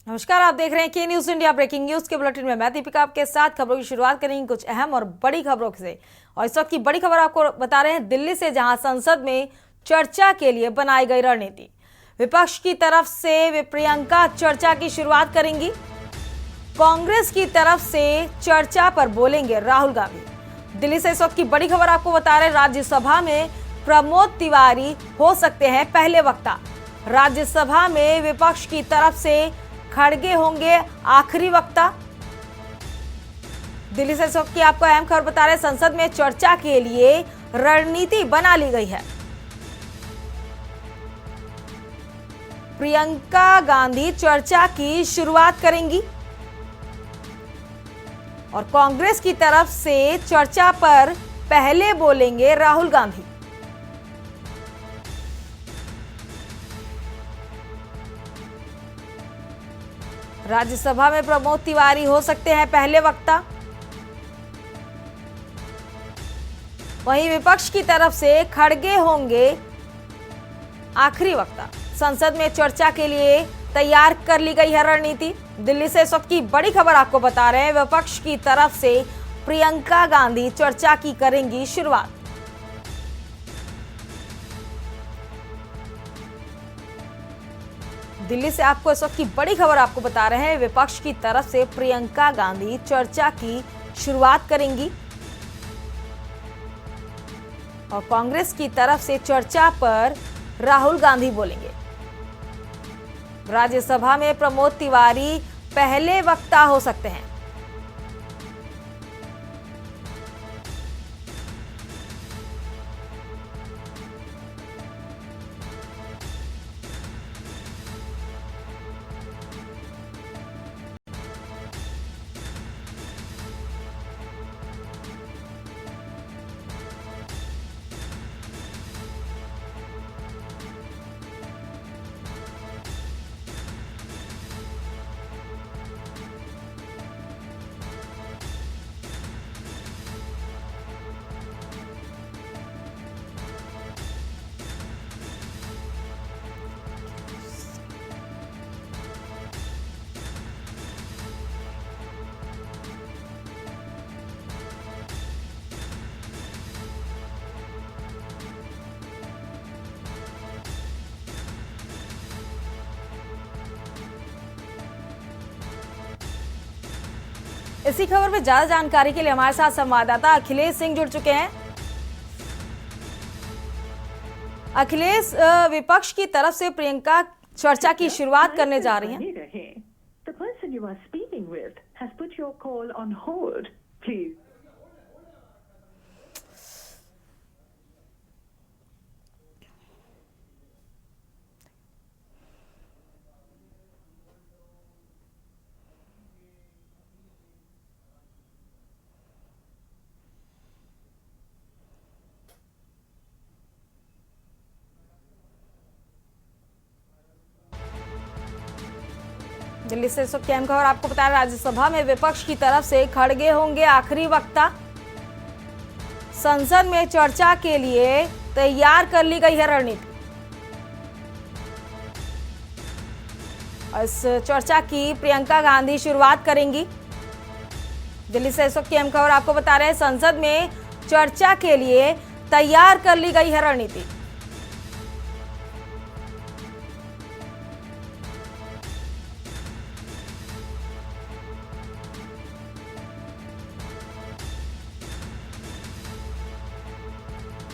नमस्कार, आप देख रहे हैं के न्यूज इंडिया। ब्रेकिंग न्यूज के बुलेटिन में मैं दीपिका आपके साथ खबरों की शुरुआत करेंगे कुछ अहम और बड़ी खबरों से। और इस वक्त की बड़ी खबर आपको बता रहे हैं दिल्ली से, जहां संसद में चर्चा के लिए बनाई गई रणनीति। विपक्ष की तरफ से प्रियंका चर्चा की शुरुआत करेंगी। कांग्रेस की तरफ से चर्चा पर बोलेंगे राहुल गांधी। दिल्ली से इस वक्त की बड़ी खबर आपको बता रहे हैं, राज्यसभा में प्रमोद तिवारी हो सकते हैं पहले वक्ता। राज्यसभा में विपक्ष की तरफ से खड़गे होंगे आखिरी वक्ता। दिल्ली से इस वक्त की आपको अहम खबर बता रहे हैं, संसद में चर्चा के लिए रणनीति बना ली गई है। प्रियंका गांधी चर्चा की शुरुआत करेंगी और कांग्रेस की तरफ से चर्चा पर पहले बोलेंगे राहुल गांधी। राज्यसभा में प्रमोद तिवारी हो सकते हैं पहले वक्ता। वहीं विपक्ष की तरफ से खड़गे होंगे आखिरी वक्ता। संसद में चर्चा के लिए तैयार कर ली गई है रणनीति। दिल्ली से इस वक्त की बड़ी खबर आपको बता रहे हैं, विपक्ष की तरफ से प्रियंका गांधी चर्चा की करेंगी शुरुआत। दिल्ली से आपको इस वक्त की बड़ी खबर आपको बता रहे हैं, विपक्ष की तरफ से प्रियंका गांधी चर्चा की शुरुआत करेंगी और कांग्रेस की तरफ से चर्चा पर राहुल गांधी बोलेंगे। राज्यसभा में प्रमोद तिवारी पहले वक्ता हो सकते हैं। इसी खबर में ज्यादा जानकारी के लिए हमारे साथ संवाददाता अखिलेश सिंह जुड़ चुके हैं। अखिलेश, विपक्ष की तरफ से प्रियंका चर्चा की शुरुआत करने जा रही हैं। दिल्ली से इस वक्त अहम खबर आपको बता रहे, राज्यसभा में विपक्ष की तरफ से खड़गे होंगे आखिरी वक्ता। संसद में चर्चा के लिए तैयार कर ली गई है रणनीति। इस चर्चा की प्रियंका गांधी शुरुआत करेंगी। दिल्ली से इस वक्त की अहम खबर आपको बता रहे हैं, संसद में चर्चा के लिए तैयार कर ली गई है रणनीति।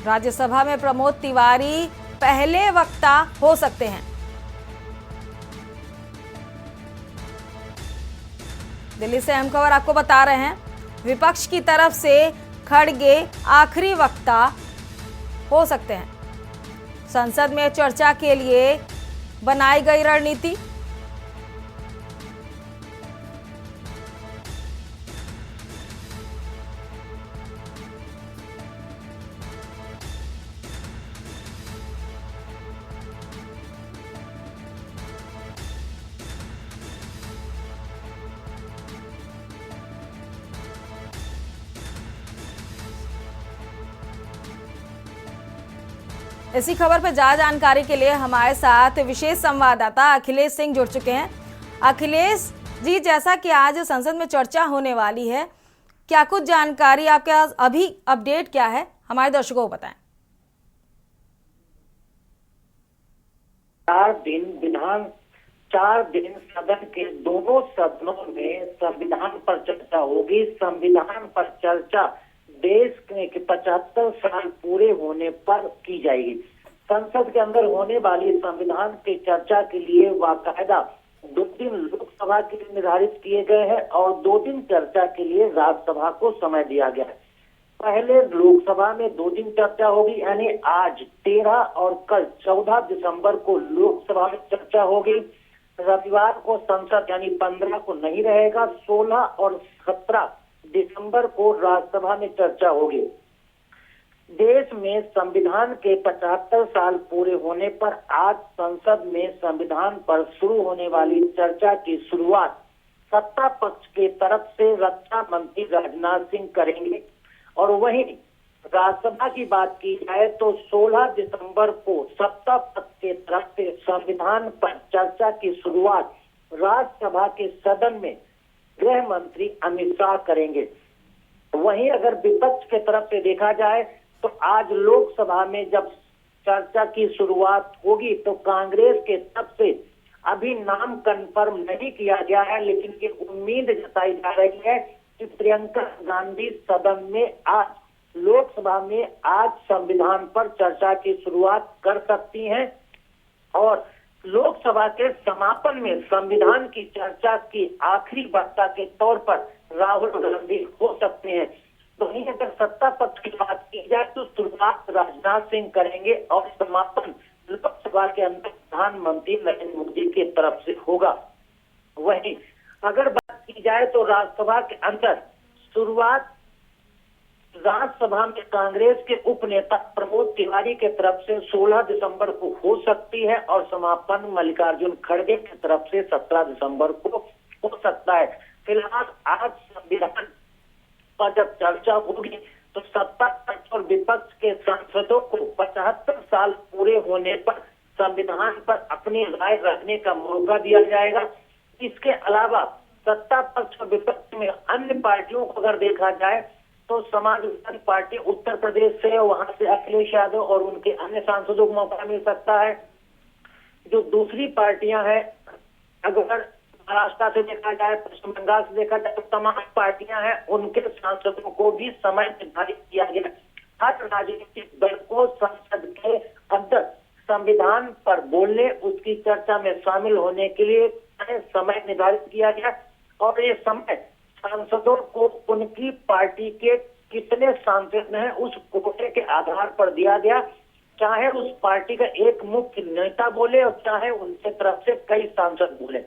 राज्यसभा में प्रमोद तिवारी पहले वक्ता हो सकते हैं। दिल्ली से अहम खबर आपको बता रहे हैं, विपक्ष की तरफ से खड़गे आखिरी वक्ता हो सकते हैं। संसद में चर्चा के लिए बनाई गई रणनीति। इसी खबर पर ज्यादा जानकारी के लिए हमारे साथ विशेष संवाददाता अखिलेश सिंह जुड़ चुके हैं। अखिलेश जी, जैसा कि आज संसद में चर्चा होने वाली है, क्या कुछ जानकारी आपके पास अभी अपडेट क्या है, हमारे दर्शकों को बताएं। 4 दिन सदन के दोनों सदनों में संविधान पर चर्चा होगी। संविधान पर चर्चा देश के 75 साल पूरे होने पर की जाएगी। संसद के अंदर होने वाली संविधान की चर्चा के लिए बाकायदा 2 दिन लोकसभा के लिए निर्धारित किए गए हैं और 2 दिन चर्चा के लिए राज्यसभा को समय दिया गया है। पहले लोकसभा में 2 दिन चर्चा होगी, यानी आज 13 और कल 14 दिसंबर को लोकसभा में चर्चा होगी। रविवार को संसद यानी 15 को नहीं रहेगा। 16 और 17 दिसंबर को राज्यसभा में चर्चा होगी। देश में संविधान के 75 साल पूरे होने पर आज संसद में संविधान पर शुरू होने वाली चर्चा की शुरुआत सत्ता पक्ष के तरफ से रक्षा मंत्री राजनाथ सिंह करेंगे और वहीं राज्यसभा की बात की जाए तो 16 दिसंबर को सत्ता पक्ष के तरफ से संविधान पर चर्चा की शुरुआत राज्यसभा के सदन में गृह मंत्री अमित शाह करेंगे। वहीं अगर विपक्ष के तरफ से देखा जाए तो आज लोकसभा में जब चर्चा की शुरुआत होगी तो कांग्रेस के तरफ से अभी नाम कंफर्म नहीं किया गया है, लेकिन ये उम्मीद जताई जा रही है कि प्रियंका गांधी सदन में आज लोकसभा में आज संविधान पर चर्चा की शुरुआत कर सकती हैं और लोकसभा के समापन में संविधान की चर्चा की आखिरी वक्ता के तौर पर राहुल गांधी हो सकते हैं। तो वहीं अगर सत्ता पक्ष की बात की जाए तो शुरुआत राजनाथ सिंह करेंगे और समापन लोकसभा के अंदर प्रधानमंत्री नरेंद्र मोदी की तरफ से होगा। वहीं अगर बात की जाए तो राज्यसभा के अंदर शुरुआत राज्यसभा में कांग्रेस के उप नेता प्रमोद तिवारी के तरफ से 16 दिसंबर को हो सकती है और समापन मल्लिकार्जुन खड़गे की तरफ से 17 दिसंबर को हो सकता है। फिलहाल आज संविधान पर जब चर्चा होगी तो सत्ता पक्ष और विपक्ष के सांसदों को 75 साल पूरे होने पर संविधान पर अपनी राय रखने का मौका दिया जाएगा। इसके अलावा सत्ता पक्ष और विपक्ष में अन्य पार्टियों को अगर देखा जाए तो समाजवादी पार्टी उत्तर प्रदेश से, वहां से अखिलेश यादव और उनके अन्य सांसदों को मौका मिल सकता है। जो दूसरी पार्टियां हैं, अगर महाराष्ट्र से देखा जाए, पश्चिम बंगाल से देखा जाए तो तमाम पार्टियां हैं, उनके सांसदों को भी समय निर्धारित किया गया। हर राजनीतिक दल को संसद के अंदर संविधान पर बोलने, उसकी चर्चा में शामिल होने के लिए समय निर्धारित किया गया और ये समय सांसदों को उनकी पार्टी के कितने सांसद हैं उस कोटे के आधार पर दिया गया। चाहे उस पार्टी का एक मुख्य नेता बोले और चाहे उनके तरफ से कई सांसद बोले।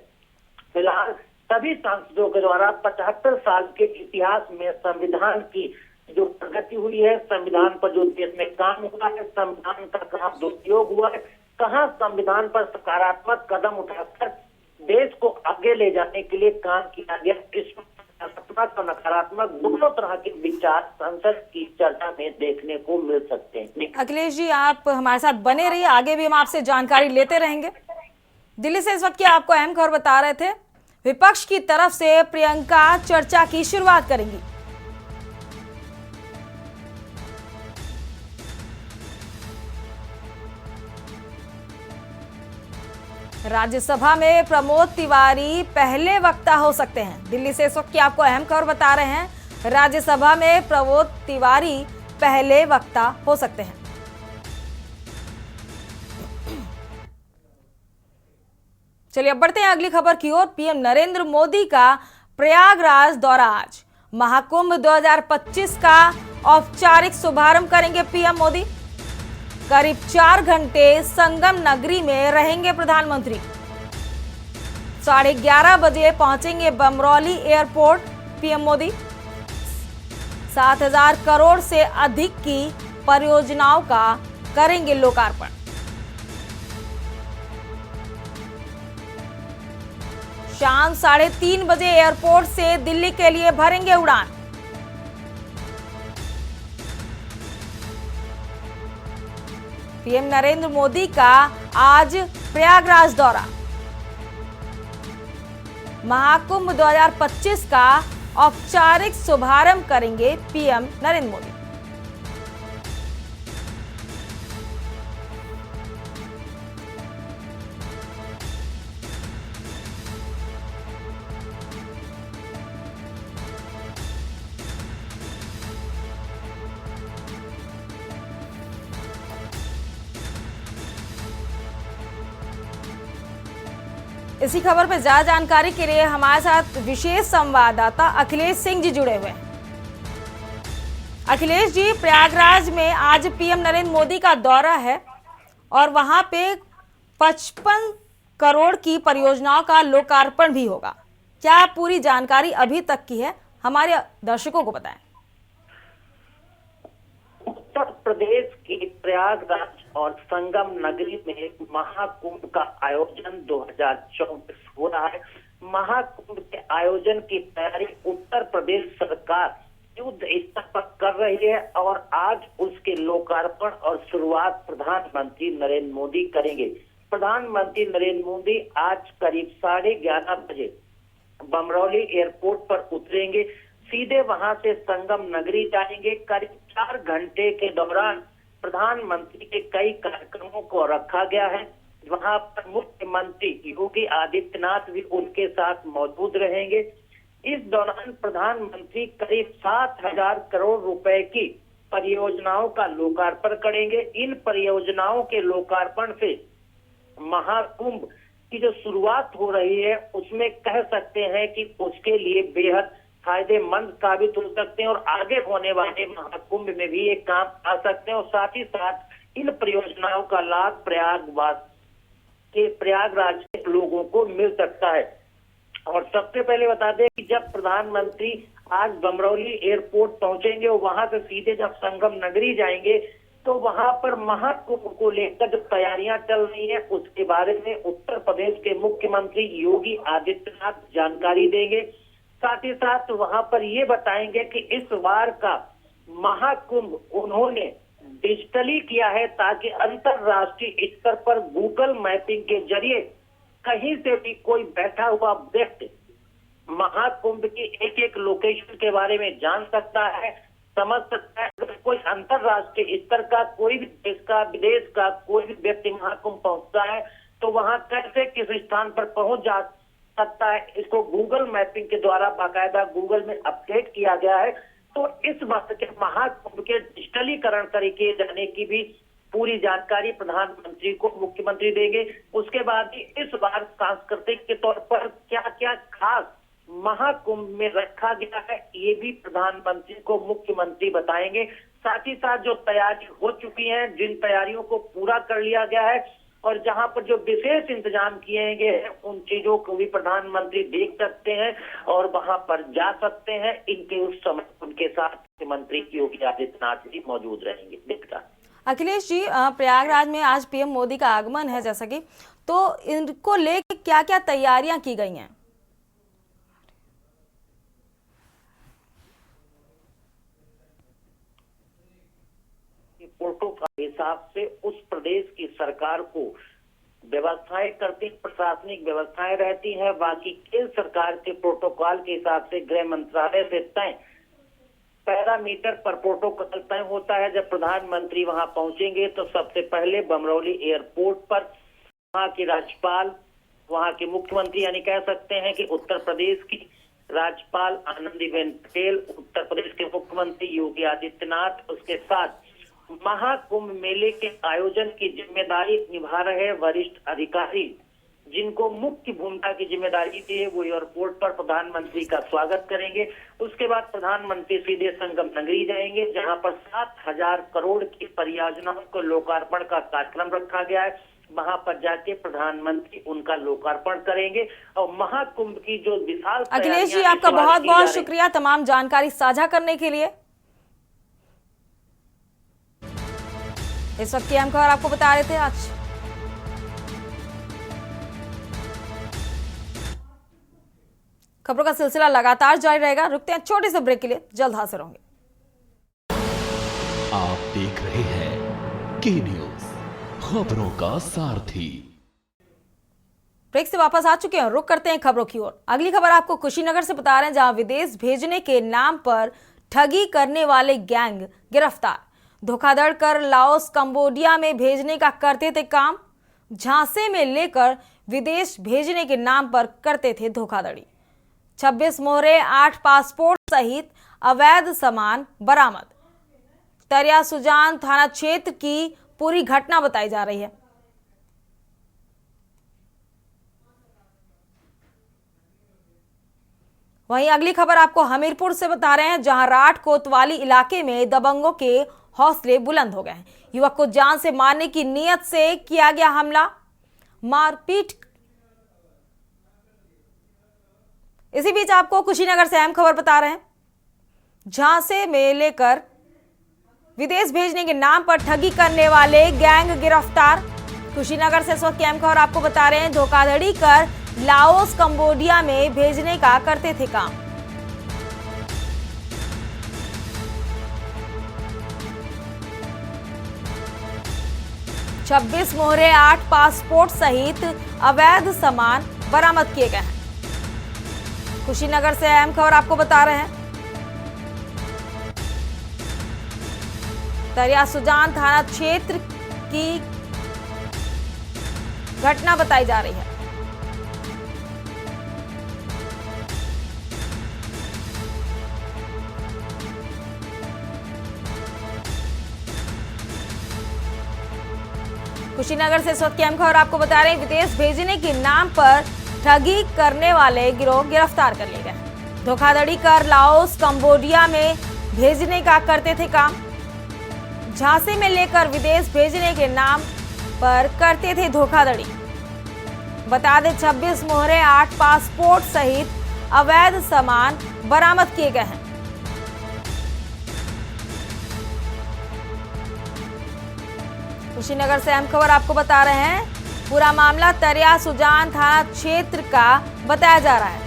फिलहाल सभी सांसदों के द्वारा 75 साल के इतिहास में संविधान की जो प्रगति हुई है, संविधान पर जो देश में काम हुआ है, संविधान का कहाँ दुरुपयोग हुआ है, कहाँ संविधान पर सकारात्मक कदम उठाकर देश को आगे ले जाने के लिए काम किया गया, इसमें सकारात्मक और नकारात्मक दोनों तरह के विचार संसद की चर्चा में देखने को मिल सकते हैं। अखिलेश जी, आप हमारे साथ बने रहिए, आगे भी हम आपसे जानकारी लेते रहेंगे। दिल्ली से इस वक्त की आपको अहम खबर बता रहे थे, विपक्ष की तरफ से प्रियंका चर्चा की शुरुआत करेंगी। राज्यसभा में प्रमोद तिवारी पहले वक्ता हो सकते हैं। दिल्ली से इस वक्त की आपको अहम खबर बता रहे हैं, राज्यसभा में प्रमोद तिवारी पहले वक्ता हो सकते हैं। चलिए अब बढ़ते हैं अगली खबर की ओर। पीएम नरेंद्र मोदी का प्रयागराज दौरा आज। महाकुंभ 2025 का औपचारिक शुभारंभ करेंगे पीएम मोदी। करीब 4 घंटे संगम नगरी में रहेंगे प्रधानमंत्री। 11:30 बजे पहुंचेंगे बमरौली एयरपोर्ट पीएम मोदी। 7,000 करोड़ से अधिक की परियोजनाओं का करेंगे लोकार्पण। शाम 3:30 बजे एयरपोर्ट से दिल्ली के लिए भरेंगे उड़ान। पीएम नरेंद्र मोदी का आज प्रयागराज दौरा। महाकुंभ 2025 का औपचारिक शुभारंभ करेंगे पीएम नरेंद्र मोदी। इसी खबर पर ज्यादा जानकारी के लिए हमारे साथ विशेष संवाददाता अखिलेश सिंह जी जुड़े हुए हैं। अखिलेश जी, प्रयागराज में आज पीएम नरेंद्र मोदी का दौरा है और वहां पे 55 करोड़ की परियोजनाओं का लोकार्पण भी होगा। क्या पूरी जानकारी अभी तक की है, हमारे दर्शकों को बताएं। उत्तर प्रदेश के प्रयागराज और संगम नगरी में महाकुंभ का आयोजन 2024 हो रहा है। महाकुंभ के आयोजन की तैयारी उत्तर प्रदेश सरकार युद्ध स्तर पर कर रही है और आज उसके लोकार्पण और शुरुआत प्रधानमंत्री नरेंद्र मोदी करेंगे। प्रधानमंत्री नरेंद्र मोदी आज करीब 11:30 बजे बमरौली एयरपोर्ट पर उतरेंगे, सीधे वहां से संगम नगरी जाएंगे। करीब 4 घंटे के दौरान प्रधानमंत्री के कई कार्यक्रमों को रखा गया है। वहां पर मुख्यमंत्री योगी आदित्यनाथ भी उनके साथ मौजूद रहेंगे। इस दौरान प्रधानमंत्री करीब 7,000 करोड़ रुपए की परियोजनाओं का लोकार्पण करेंगे। इन परियोजनाओं के लोकार्पण से महाकुंभ की जो शुरुआत हो रही है उसमें कह सकते हैं कि उसके लिए बेहद फायदेमंद साबित हो सकते हैं और आगे होने वाले महाकुंभ में भी ये काम आ सकते हैं और साथ ही साथ इन परियोजनाओं का लाभ प्रयागराज के लोगों को मिल सकता है। और सबसे पहले बता दें कि जब प्रधानमंत्री आज बमरौली एयरपोर्ट पहुंचेंगे और वहां से सीधे जब संगम नगरी जाएंगे तो वहां पर महाकुंभ को लेकर जो तैयारियां चल रही हैं उसके बारे में उत्तर प्रदेश के मुख्यमंत्री योगी आदित्यनाथ जानकारी देंगे। साथ ही साथ वहां पर ये बताएंगे कि इस बार का महाकुंभ उन्होंने डिजिटली किया है ताकि अंतरराष्ट्रीय स्तर पर गूगल मैपिंग के जरिए कहीं से भी कोई बैठा हुआ व्यक्ति महाकुंभ की एक एक लोकेशन के बारे में जान सकता है, समझ सकता है। अगर कोई अंतरराष्ट्रीय स्तर का कोई भी देश का विदेश का कोई भी व्यक्ति महाकुंभ पहुंचता है तो वहां कैसे किस स्थान पर पहुंच जा सकता है, इसको गूगल मैपिंग के द्वारा बाकायदा गूगल में अपडेट किया गया है। तो इस बात के महाकुंभ के डिजिटलीकरण किए जाने की भी पूरी जानकारी प्रधानमंत्री को मुख्यमंत्री देंगे। उसके बाद ही इस बार सांस्कृतिक के तौर पर क्या क्या खास महाकुंभ में रखा गया है ये भी प्रधानमंत्री को मुख्यमंत्री बताएंगे। साथ ही साथ जो तैयारी हो चुकी है, जिन तैयारियों को पूरा कर लिया गया है और जहां पर जो विशेष इंतजाम किए गए हैं उन चीजों को भी प्रधानमंत्री देख सकते हैं और वहां पर जा सकते हैं। इनके उस समय उनके साथ मुख्यमंत्री योगी आदित्यनाथ भी मौजूद रहेंगे। देखता अखिलेश जी, प्रयागराज में आज पीएम मोदी का आगमन है जैसा कि, तो इनको लेकर क्या क्या तैयारियां की गई हैं? प्रोटोकॉल के हिसाब से उस प्रदेश की सरकार को व्यवस्थाएं करती, प्रशासनिक व्यवस्थाएं रहती हैं। बाकी केंद्र सरकार के प्रोटोकॉल के हिसाब से गृह मंत्रालय से तय पैरामीटर पर प्रोटोकॉल तय होता है। जब प्रधानमंत्री वहां पहुंचेंगे तो सबसे पहले बमरौली एयरपोर्ट पर वहां की राज्यपाल, वहां के मुख्यमंत्री यानी कह सकते हैं कि उत्तर प्रदेश की राज्यपाल आनंदीबेन पटेल, उत्तर प्रदेश के मुख्यमंत्री योगी आदित्यनाथ, उसके साथ महाकुंभ मेले के आयोजन की जिम्मेदारी निभा रहे वरिष्ठ अधिकारी जिनको मुख्य भूमिका की जिम्मेदारी दी है वो एयरपोर्ट पर प्रधानमंत्री का स्वागत करेंगे। उसके बाद प्रधानमंत्री सीधे संगम नगरी जाएंगे जहां पर 7,000 करोड़ की परियोजनाओं को लोकार्पण का कार्यक्रम रखा गया है। वहां पर जाके प्रधानमंत्री उनका लोकार्पण करेंगे और महाकुंभ की जो विशाल अखिलेश जी, आपका बहुत बहुत शुक्रिया तमाम जानकारी साझा करने के लिए। इस वक्त की अहम खबर आपको बता रहे थे। आज खबरों का सिलसिला लगातार जारी रहेगा। रुकते हैं छोटे से ब्रेक के लिए, जल्द हाजिर होंगे। आप देख रहे हैं के न्यूज़, खबरों का सारथी। ब्रेक से वापस आ चुके हैं, रुक करते हैं खबरों की ओर। अगली खबर आपको कुशीनगर से बता रहे हैं, जहां विदेश भेजने के नाम पर ठगी करने वाले गैंग गिरफ्तार। धोखाधड़ कर लाओस कंबोडिया में भेजने का करते थे काम। झांसे में लेकर विदेश भेजने के नाम पर करते थे धोखाधड़ी। 26 मोहरे, 8 पासपोर्ट सहित अवैध सामान बरामद। तरिया सुजान थाना क्षेत्र की पूरी घटना बताई जा रही है। वहीं अगली खबर आपको हमीरपुर से बता रहे हैं, जहां राठ कोतवाली इलाके में दबंगों के हौसले बुलंद हो गए हैं। युवक को जान से मारने की नीयत से किया गया हमला, मारपीट। इसी बीच आपको कुशीनगर से अहम खबर बता रहे हैं, झांसे में लेकर विदेश भेजने के नाम पर ठगी करने वाले गैंग गिरफ्तार। कुशीनगर से इस वक्त की अहम खबर आपको बता रहे हैं, धोखाधड़ी कर लाओस कंबोडिया में भेजने का करते थे काम। छब्बीस मोहरे, 8 पासपोर्ट सहित अवैध सामान बरामद किए गए हैं। कुशीनगर से अहम खबर आपको बता रहे हैं, तरिया सुजान थाना क्षेत्र की घटना बताई जा रही है। कुशीनगर से इस वक्त की अहम खबर आपको बता रहे हैं, विदेश भेजने के नाम पर ठगी करने वाले गिरोह गिरफ्तार कर लिए गए। धोखाधड़ी कर लाओस कंबोडिया में भेजने का करते थे काम। झांसे में लेकर विदेश भेजने के नाम पर करते थे धोखाधड़ी। बता दें, 26 मोहरे, 8 पासपोर्ट सहित अवैध सामान बरामद किए गए हैं। कुशीनगर से अहम खबर आपको बता रहे हैं, पूरा मामला तरिया सुजान थाना क्षेत्र का बताया जा रहा है।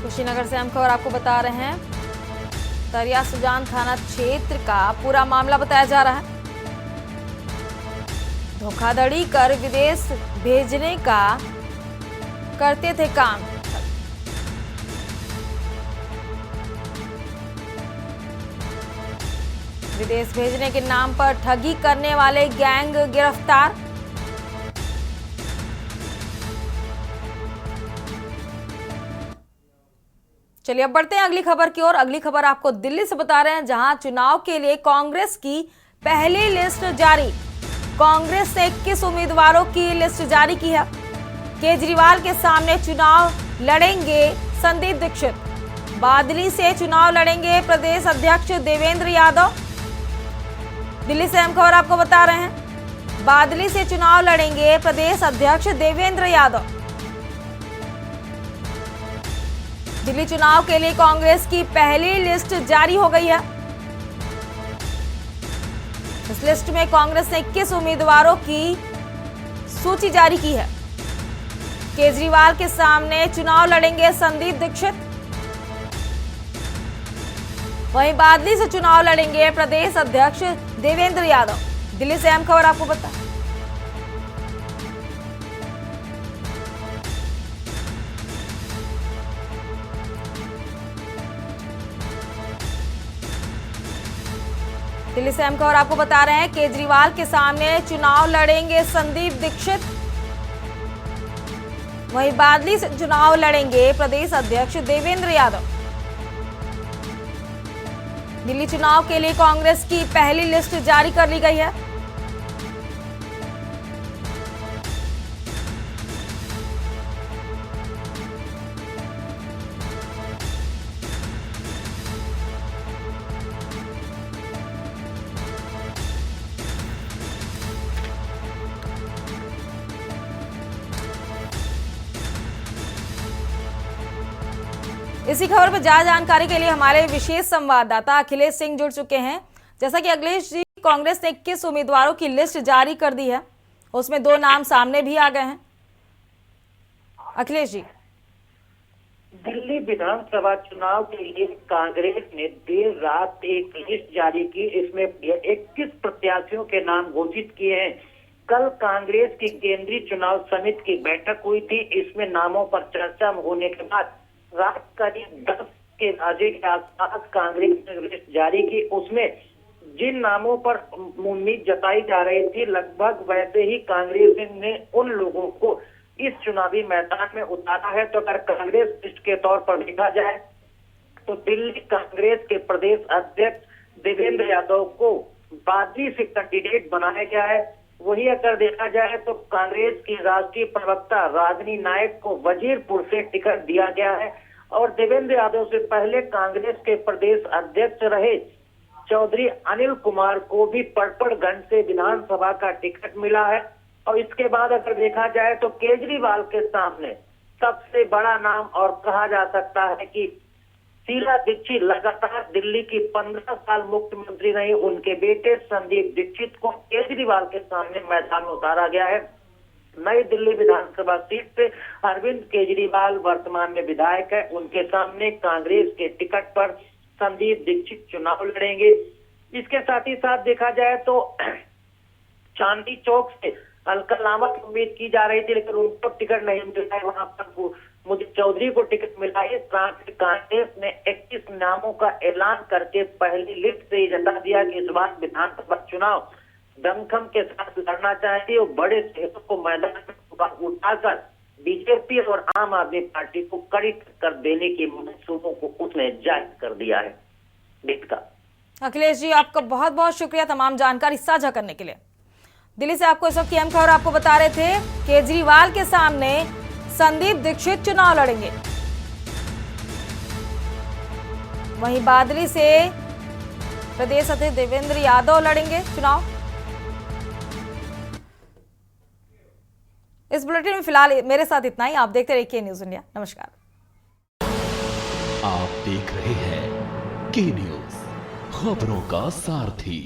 कुशीनगर से हम खबर आपको बता रहे हैं, तरिया सुजान थाना क्षेत्र का पूरा मामला बताया जा रहा है। धोखाधड़ी कर विदेश भेजने का करते थे काम। विदेश भेजने के नाम पर ठगी करने वाले गैंग गिरफ्तार। चलिए अब बढ़ते हैं अगली खबर की ओर। अगली खबर आपको दिल्ली से बता रहे हैं, जहां चुनाव के लिए कांग्रेस की पहली लिस्ट जारी। कांग्रेस ने 21 उम्मीदवारों की लिस्ट जारी की है। केजरीवाल के सामने चुनाव लड़ेंगे संदीप दीक्षित। बादली से चुनाव लड़ेंगे प्रदेश अध्यक्ष देवेंद्र यादव। दिल्ली से हम खबर आपको बता रहे हैं, बादली से चुनाव लड़ेंगे प्रदेश अध्यक्ष देवेंद्र यादव। दिल्ली चुनाव के लिए कांग्रेस की पहली लिस्ट जारी हो गई है। इस लिस्ट में कांग्रेस ने 21 उम्मीदवारों की सूची जारी की है। केजरीवाल के सामने चुनाव लड़ेंगे संदीप दीक्षित। वहीं बादली से चुनाव लड़ेंगे प्रदेश अध्यक्ष देवेंद्र यादव। दिल्ली से अहम खबर आपको बता, दिल्ली से अहम खबर आपको बता रहे हैं, केजरीवाल के सामने चुनाव लड़ेंगे संदीप दीक्षित। वहीं बादली से चुनाव लड़ेंगे प्रदेश अध्यक्ष देवेंद्र यादव। दिल्ली चुनाव के लिए कांग्रेस की पहली लिस्ट जारी कर ली गई है। इसी खबर पर ज्यादा जानकारी के लिए हमारे विशेष संवाददाता अखिलेश सिंह जुड़ चुके हैं। जैसा कि अखिलेश जी, कांग्रेस ने 21 उम्मीदवारों की लिस्ट जारी कर दी है, उसमें 2 नाम सामने भी आ गए हैं। अखिलेश जी, दिल्ली विधानसभा चुनाव के लिए कांग्रेस ने देर रात एक लिस्ट जारी की। इसमें 21 प्रत्याशियों के नाम घोषित किए हैं। कल कांग्रेस की केंद्रीय चुनाव समिति की बैठक हुई थी। इसमें नामों पर चर्चा होने के बाद रात करीब 10 के बजे के आसपास कांग्रेस ने लिस्ट जारी की। उसमें जिन नामों पर उम्मीद जताई जा रही थी, लगभग वैसे ही कांग्रेस ने उन लोगों को इस चुनावी मैदान में उतारा है। तो अगर कांग्रेस लिस्ट के तौर पर देखा जाए तो दिल्ली कांग्रेस के प्रदेश अध्यक्ष देवेंद्र यादव को बागी से कैंडिडेट बनाया गया है। वही अगर देखा जाए तो कांग्रेस की राष्ट्रीय प्रवक्ता रागिनी नायक को वजीरपुर से टिकट दिया गया है और देवेंद्र यादव से पहले कांग्रेस के प्रदेश अध्यक्ष रहे चौधरी अनिल कुमार को भी पड़पड़गंज से विधानसभा का टिकट मिला है। और इसके बाद अगर देखा जाए तो केजरीवाल के सामने सबसे बड़ा नाम और कहा जा सकता है कि शीला दीक्षित लगातार दिल्ली की 15 साल मुख्यमंत्री रही, उनके बेटे संदीप दीक्षित को केजरीवाल के सामने मैदान में उतारा गया है। नई दिल्ली विधानसभा सीट से अरविंद केजरीवाल वर्तमान में विधायक है, उनके सामने कांग्रेस के टिकट पर संदीप दीक्षित चुनाव लड़ेंगे। इसके साथ ही साथ देखा जाए तो चांदी चौक से अलका लामा की उम्मीद की जा रही थी, लेकिन उनको टिकट नहीं मिला है। वहां पर मुझे चौधरी को टिकट मिला है। कांग्रेस ने 21 नामों का ऐलान करके पहली लिस्ट से ही जता दिया कि इस बार विधानसभा चुनाव दमखम के साथ लड़ना चाहती है और बड़े शहरों को मैदान में उठाकर बीजेपी और आम आदमी पार्टी को कड़ी टक्कर देने के मंसूबों को उसने जारी कर दिया है। अखिलेश जी, आपका बहुत बहुत शुक्रिया तमाम जानकारी साझा करने के लिए। दिल्ली से आपको इस वक्त की अहम खबर आपको बता रहे थे, केजरीवाल के सामने संदीप दीक्षित चुनाव लड़ेंगे। वहीं बादली से प्रदेश अध्यक्ष देवेंद्र यादव लड़ेंगे चुनाव। इस बुलेटिन में फिलहाल मेरे साथ इतना ही। आप देखते रहिए न्यूज़ इंडिया। नमस्कार। आप देख रहे हैं के न्यूज़, खबरों का सारथी।